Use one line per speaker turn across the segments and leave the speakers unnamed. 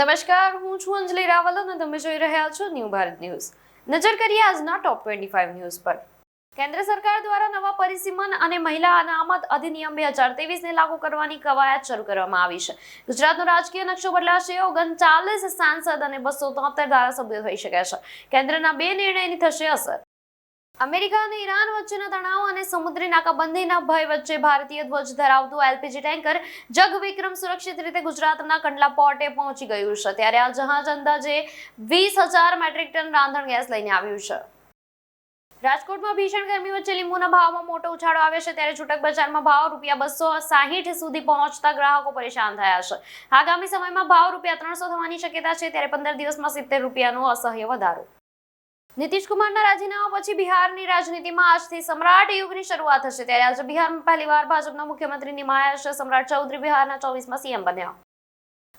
નમસ્કાર, હું છું અંજલિ રાવલ અને તમે જોઈ રહ્યા છો ન્યૂ ભારત ન્યૂઝ. નજર કરીએ આજના ટોપ 25 ન્યૂઝ પર. કેન્દ્ર સરકાર દ્વારા નવા પરિસીમન અને મહિલા અનામત અધિનિયમ 2023 ને લાગુ કરવાની કવાયત શરૂ કરવામાં આવી છે. ગુજરાતનો રાજકીય નકશો બદલાશે. 39 સાંસદ અને 273 ધારાસભ્યો થઈ શકે છે. કેન્દ્રના બે નિર્ણયની થશે અસર. અમેરિકા અને ઈરાન વચ્ચેના તણાવ અને સમુદ્રી નાકાબંધીના ભય વચ્ચે ભારતીય ધ્વજ ધરાવતું એલપીજી ટેન્કર જગવિક્રમ સુરક્ષિત રીતે ગુજરાતના કંડલા પોર્ટે પહોંચી ગયું છે. ત્યારે આ જહાજ અંદાજે 20,000 મેટ્રિક ટન રાંધણ ગેસ લઈને આવ્યું છે. રાજકોટમાં ભીષણ ગરમી વચ્ચે લીંબુના ભાવમાં મોટો ઉછાળો આવ્યો છે. ત્યારે છૂટક બજારમાં ભાવ ₹260 સુધી પહોંચતા ગ્રાહકો પરેશાન થયા છે. આગામી સમયમાં ભાવ ₹300 થવાની શક્યતા છે. ત્યારે 15 દિવસમાં ₹70નો અસહ્ય વધારો. નીતિશ કુમારના રાજીનામા પછી બિહારની રાજનીતિમાં આજથી સમ્રાટ યુગની શરૂઆત થશે. ત્યારે આજે બિહારમાં પહેલીવાર ભાજપના મુખ્યમંત્રી નિમાયા છે. સમ્રાટ ચૌધરી બિહારના 24મા સીએમ બન્યા.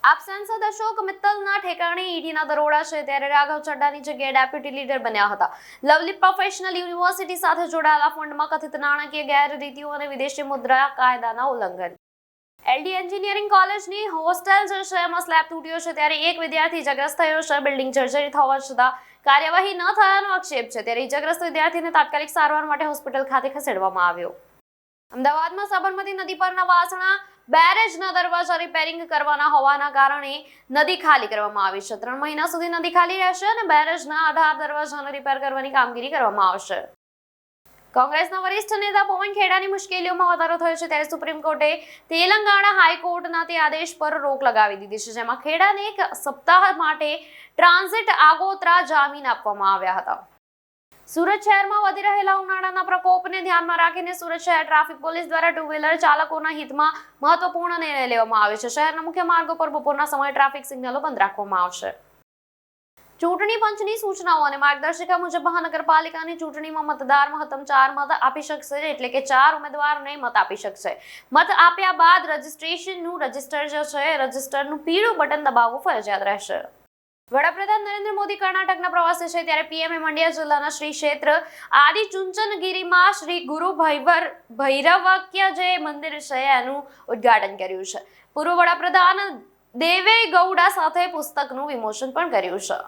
આપ સાંસદ અશોક મિત્તલના ઠેકાણે ઈડીના દરોડા છે. ત્યારે રાઘવ ચડ્ડાની જગ્યાએ ડેપ્યુટી લીડર બન્યા હતા. લવલી પ્રોફેશનલ યુનિવર્સિટી સાથે જોડાયેલા ફંડમાં કથિત નાણાકીય ગેરરીતિઓ અને વિદેશી મુદ્રા કાયદાના ઉલ્લંઘન. એલડી એન્જિનિયરિંગ કોલેજની હોસ્ટેલ જે છે એમાં સ્લેબ તૂટ્યો છે. ત્યારે એક વિદ્યાર્થી ઇજાગ્રસ્ત થયો છે. બિલ્ડિંગ જર્જરિત હોવા છતાં કાર્યવાહી ન થયાનો આક્ષેપ છે. ત્યારે ઇજાગ્રસ્ત વિદ્યાર્થીને તાત્કાલિક સારવાર માટે હોસ્પિટલ ખાતે ખસેડવામાં આવ્યો. અમદાવાદમાં સાબરમતી નદી પરના વાસણા બેરેજના દરવાજા રિપેરિંગ કરવાના હોવાના કારણે નદી ખાલી કરવામાં આવી છે. 3 મહિના સુધી નદી ખાલી રહેશે અને બેરેજના 18 દરવાજાને રિપેર કરવાની કામગીરી કરવામાં આવશે. કોંગ્રેસના વરિષ્ઠ નેતા પવન ખેડાની મુશ્કેલીઓમાં વધારો થયો છે. ત્યારે સુપ્રીમ કોર્ટે તેલંગાણા હાઈકોર્ટના તે આદેશ પર રોક લગાવી દીધી છે, જેમાં ખેડાને 1 સપ્તાહ માટે ટ્રાન્ઝિટ આગોતરા જામીન આપવામાં આવ્યા હતા. સુરત શહેરમાં વધી રહેલા ઉનાળાના પ્રકોપને ધ્યાનમાં રાખીને સુરત શહેર ટ્રાફિક પોલીસ દ્વારા 2 વ્હીલર ચાલકોના હિતમાં મહત્વપૂર્ણ નિર્ણય લેવામાં આવ્યો છે. શહેરના મુખ્ય માર્ગો પર બપોરના સમયે ટ્રાફિક સિગ્નલો બંધ રાખવામાં આવશે. ચૂંટણી પંચની સૂચનાઓ અને માર્ગદર્શિકા મુજબ મહાનગરપાલિકાની ચૂંટણીમાં મતદાર મહત્તમ 4 મત આપી શકશે. એટલે કે 4 ઉમેદવારોને મત આપી શકશે. મત આપ્યા બાદ રજિસ્ટ્રેશનનું રજિસ્ટરનું પીળું બટન દબાવવું ફરજિયાત રહેશે. વડાપ્રધાન નરેન્દ્ર મોદી કર્ણાટકના પ્રવાસે છે. ત્યારે પીએમએ મંડ્યા જિલ્લાના શ્રી ક્ષેત્ર આદિ ચુંચનગીરીમાં શ્રી ગુરુ ભૈરવક્ય જે મંદિર છે એનું ઉદ્ઘાટન કર્યું છે. પૂર્વ વડાપ્રધાન દેવે ગૌડા સાથે પુસ્તકનું વિમોચન પણ કર્યું છે.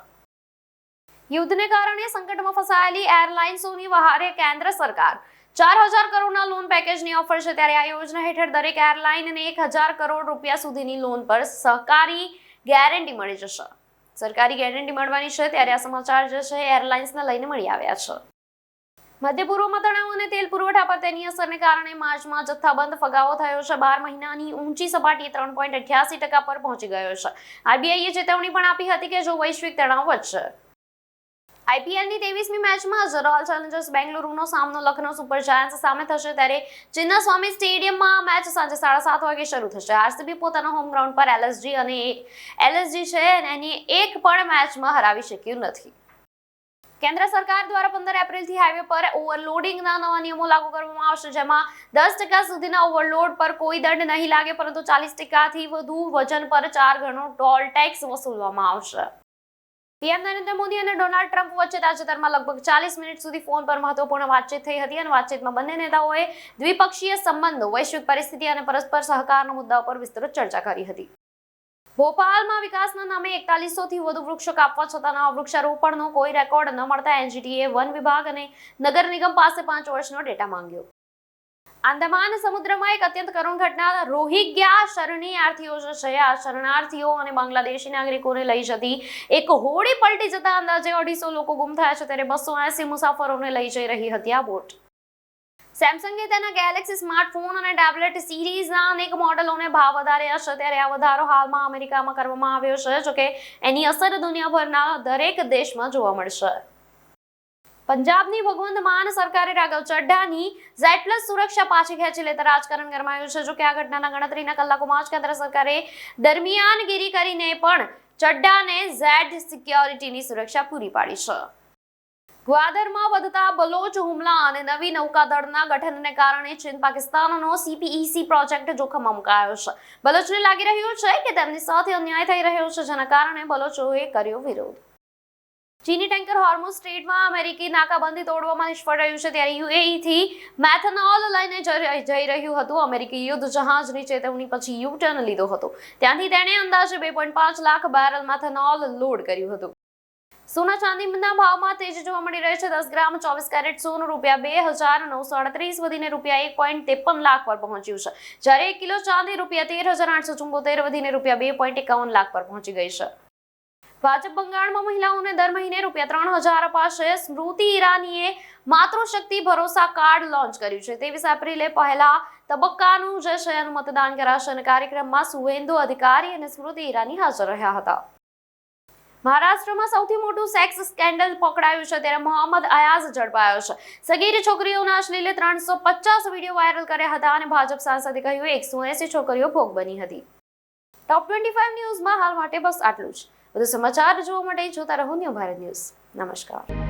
યુદ્ધને કારણે સંકટમાં ફસાયેલી એરલાઇન્સોની વહારે કેન્દ્ર સરકાર 4,000 કરોડના લોન પેકેજની ઓફર છે. ત્યારે આ યોજના હેઠળ દરેક એરલાઇનને 1,000 કરોડ રૂપિયા સુધીની લોન પર સરકારી ગેરંટી મળી જશે. સરકારી ગેરંટી મળવાની છે. ત્યારે આ સમાચાર જે છે એરલાઇન્સને લઈને મળી આવ્યા છે. મધ્ય પૂર્વમાં તણાવ અને તેલ પુરવઠા પર તેની અસરને કારણે માર્ચમાં જથ્થાબંધ ફગાવો થયો છે. 12 મહિનાની ઊંચી સપાટીએ 3.88% પર પહોંચી ગયો છે. આરબીઆઈએ ચેતવણી પણ આપી હતી કે જો વૈશ્વિક તણાવ વધશે. આઈપીએલની 23મી મેચમાં રોયલ ચેલેન્જર્સ બેંગલુરુનો સામનો લખનઉ સુપર જાયન્ટ્સ સામે થશે. ત્યારે ચિન્નાસ્વામી સ્ટેડિયમમાં મેચ સાંજે 7:30 વાગે શરૂ થશે. આરસીબી પોતાના હોમ ગ્રાઉન્ડ પર એલએસજી છે એની એક પણ મેચમાં હરાવી શક્યું નથી. કેન્દ્ર સરકાર દ્વારા 15 એપ્રિલથી હાઈવે પર ઓવરલોડિંગના નવા નિયમો લાગુ કરવામાં આવશે, જેમાં 10% સુધીના ઓવરલોડ પર કોઈ દંડ નહીં લાગે, પરંતુ 40%થી વધુ વજન પર 4 ગણો ટોલ ટેક્સ વસૂલવામાં આવશે. પીએમ નરેન્દ્ર મોદી અને ડોનાલ્ડ ટ્રમ્પ વચ્ચે તાજેતરમાં લગભગ 40 મિનિટ સુધી ફોન પર મહત્વપૂર્ણ વાતચીત થઈ હતી અને વાતચીતમાં બંને નેતાઓએ દ્વિપક્ષીય સંબંધો, વૈશ્વિક પરિસ્થિતિ અને પરસ્પર સહકારના મુદ્દાઓ પર વિસ્તૃત ચર્ચા કરી હતી. ભોપાલમાં વિકાસના નામે 4100થી વધુ વૃક્ષો કાપવા છતાં નવા વૃક્ષારોપણનો કોઈ રેકોર્ડ ન મળતા એનજીટીએ વન વિભાગ અને નગર નિગમ પાસે 5 વર્ષનો ડેટા માંગ્યો. આંદામાન સમુદ્રમાં એક અત્યંત કરુણ ઘટના. રોહિંગ્યા શરણાર્થીઓ જે છે આ શરણાર્થીઓ અને બાંગ્લાદેશી નાગરિકોને લઈ જતી એક હોડી પલટી જતા અંદાજે 250 લોકો ગુમ થયા છે. ત્યારે 280 મુસાફરોને લઈ જઈ રહી હતી આ બોટ. સેમસંગે તેના ગેલેક્સી સ્માર્ટફોન અને ટેબ્લેટ સિરીઝના અનેક મોડેલોને ભાવ વધાર્યા છે. ત્યારે આ વધારો હાલમાં અમેરિકામાં કરવામાં આવ્યો છે, જોકે એની અસર દુનિયાભરના દરેક દેશમાં જોવા મળશે. પંજાબની ભગવંત માન સરકારે રાઘવ ચડ્ડાની Z+ સુરક્ષા પાછી ખેંચી લેતા રાજકારણ ગરમાયું છે. જોકે આ ઘટનાના ગણતરીના કલાકોમાં જ કેન્દ્ર સરકારે દરમિયાનગીરી કરીને પણ ચડ્ડાને Z સિક્યોરિટીની સુરક્ષા પૂરી પાડી છે. ગ્વાદરમાં વધતા બલોચ હુમલા અને નવી નૌકાદળના ગઠનને કારણે ચીન પાકિસ્તાનનો CPEC પ્રોજેક્ટ જોખમમાં મુકાયો છે. બલોચને લાગી રહ્યું છે કે તેમની સાથે અન્યાય થઈ રહ્યો છે, જેના કારણે બલોચોએ કર્યો વિરોધ. ચીની ટેન્કર હોર્મુઝ સ્ટ્રેટમાં અમેરિકી નાકાબંધી તોડવામાં નિષ્ફળ રહ્યું છે, ત્યારે યુએઈ થી મેથેનોલ લઈને જઈ રહ્યું હતું. અમેરિકી યુદ્ધ જહાજની ચેતવણી પછી યુ-ટર્ન લીધો હતો. ત્યાંથી તેણે અંદાજે 2.5 લાખ બેરલ મેથેનોલ લોડ કર્યું હતું. સોના ચાંદીના ભાવમાં તેજી જોવા મળી રહી છે. 10 ગ્રામ 24 કેરેટ સોનું ₹2,938 વધીને ₹1.53 લાખ પર પહોંચ્યું છે, જ્યારે 1 કિલો ચાંદી ₹13,874 વધીને ₹2.51 લાખ પર પહોંચી ગઈ છે. ભાજપ બંગાળમાં મહિલાઓને દર મહિને ₹3,000 અપાશે. સ્મૃતિ ઈરાનીએ માતૃશક્તિ ભરોસા કાર્ડ લોન્ચ કર્યું છે. 23 એપ્રિલે પહેલા તબક્કાનું જે છે એનું મતદાન કરાશે અને કાર્યક્રમમાં સુવેન્દુ અધિકારી અને સ્મૃતિ ઈરાની હાજર રહ્યા હતા. મહારાષ્ટ્રમાં સૌથી મોટું સેક્સ સ્કેન્ડલ પકડાયું છે, ત્યારે મોહમ્મદ અયાઝ ઝડપાયો છે. સગીર છોકરીઓના અશ્લીલે 350 વિડીયો વાયરલ કર્યા હતા અને ભાજપ સાંસદે કહ્યું 180 છોકરીઓ ભોગ બની હતી. ટોપ 25 ન્યૂઝમાં હાલ માટે બસ આટલું જ. વધુ સમાચાર જોવા માટે જોતા રહો ન્યૂ ભારત ન્યૂઝ. નમસ્કાર.